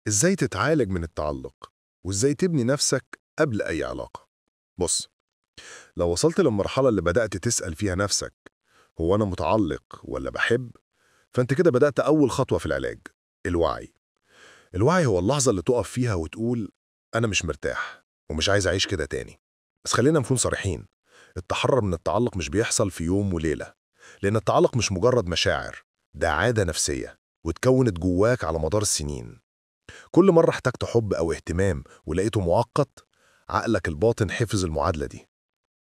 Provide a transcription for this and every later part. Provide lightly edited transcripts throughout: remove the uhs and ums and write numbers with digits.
إزاي تتعالج من التعلق؟ وإزاي تبني نفسك قبل أي علاقة؟ بص، لو وصلت للمرحلة اللي بدأت تسأل فيها نفسك هو أنا متعلق ولا بحب؟ فأنت كده بدأت أول خطوة في العلاج. الوعي. الوعي هو اللحظة اللي تقف فيها وتقول أنا مش مرتاح ومش عايز أعيش كده تاني. بس خلينا نكون صريحين، التحرر من التعلق مش بيحصل في يوم وليلة، لأن التعلق مش مجرد مشاعر، ده عادة نفسية واتكونت جواك على مدار السنين. كل مرة احتجت حب أو اهتمام ولقيته مؤقت، عقلك الباطن حفظ المعادلة دي: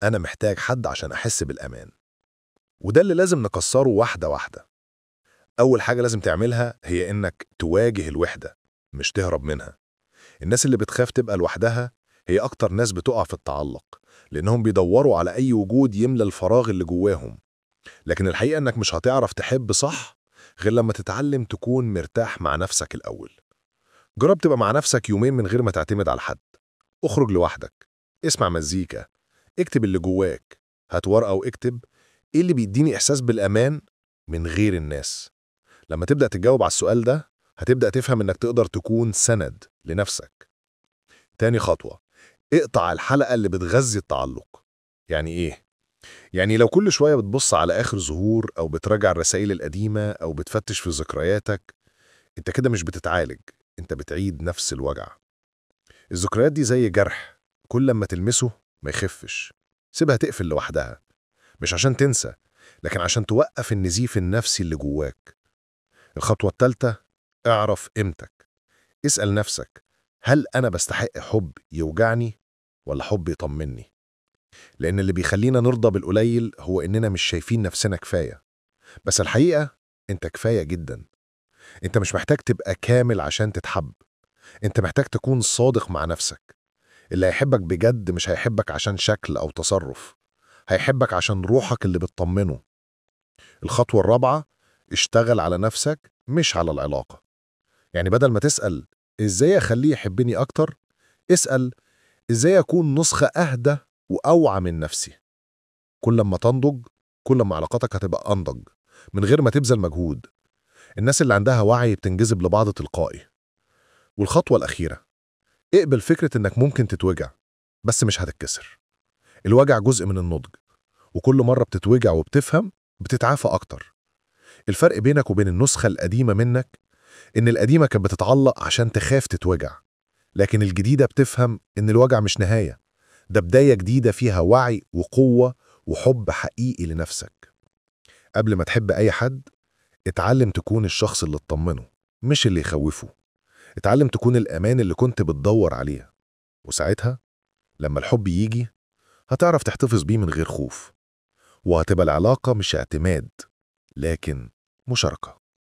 أنا محتاج حد عشان أحس بالأمان. وده اللي لازم نكسره واحدة واحدة. أول حاجة لازم تعملها هي إنك تواجه الوحدة، مش تهرب منها. الناس اللي بتخاف تبقى لوحدها هي أكتر ناس بتقع في التعلق، لأنهم بيدوروا على أي وجود يملى الفراغ اللي جواهم. لكن الحقيقة إنك مش هتعرف تحب صح غير لما تتعلم تكون مرتاح مع نفسك الأول. جرب تبقى مع نفسك يومين من غير ما تعتمد على حد. اخرج لوحدك، اسمع مزيكا، اكتب اللي جواك. هات ورقة واكتب ايه اللي بيديني احساس بالامان من غير الناس. لما تبدأ تجاوب على السؤال ده هتبدأ تفهم انك تقدر تكون سند لنفسك. تاني خطوة، اقطع الحلقة اللي بتغذي التعلق. يعني ايه؟ يعني لو كل شوية بتبص على آخر ظهور أو بتراجع الرسائل القديمة أو بتفتش في ذكرياتك، انت كده مش بتتعالج، انت بتعيد نفس الوجع. الذكريات دي زي جرح، كل لما تلمسه ما يخفش. سيبها تقفل لوحدها، مش عشان تنسى، لكن عشان توقف النزيف النفسي اللي جواك. الخطوة التالتة، اعرف قيمتك. اسأل نفسك، هل أنا بستحق حب يوجعني ولا حب يطمني؟ لأن اللي بيخلينا نرضى بالقليل هو إننا مش شايفين نفسنا كفاية. بس الحقيقة أنت كفاية جدا. أنت مش محتاج تبقى كامل عشان تتحب، أنت محتاج تكون صادق مع نفسك. اللي هيحبك بجد مش هيحبك عشان شكل أو تصرف، هيحبك عشان روحك اللي بتطمنه. الخطوة الرابعة، اشتغل على نفسك مش على العلاقة. يعني بدل ما تسأل إزاي أخليه يحبني أكتر، اسأل إزاي أكون نسخة أهدى وأوعى من نفسي. كل ما تنضج كل ما علاقاتك هتبقى أنضج من غير ما تبذل مجهود. الناس اللي عندها وعي بتنجذب لبعض تلقائي. والخطوة الأخيرة، اقبل فكرة إنك ممكن تتوجع بس مش هتتكسر. الوجع جزء من النضج، وكل مرة بتتوجع وبتفهم بتتعافى أكتر. الفرق بينك وبين النسخة القديمة منك إن القديمة كانت بتتعلق عشان تخاف تتوجع، لكن الجديدة بتفهم إن الوجع مش نهاية، ده بداية جديدة فيها وعي وقوة وحب حقيقي لنفسك. قبل ما تحب أي حد، اتعلم تكون الشخص اللي تطمنه مش اللي يخوفه. اتعلم تكون الأمان اللي كنت بتدور عليه. وساعتها لما الحب يجي هتعرف تحتفظ بيه من غير خوف، وهتبقى العلاقة مش اعتماد لكن مشاركة.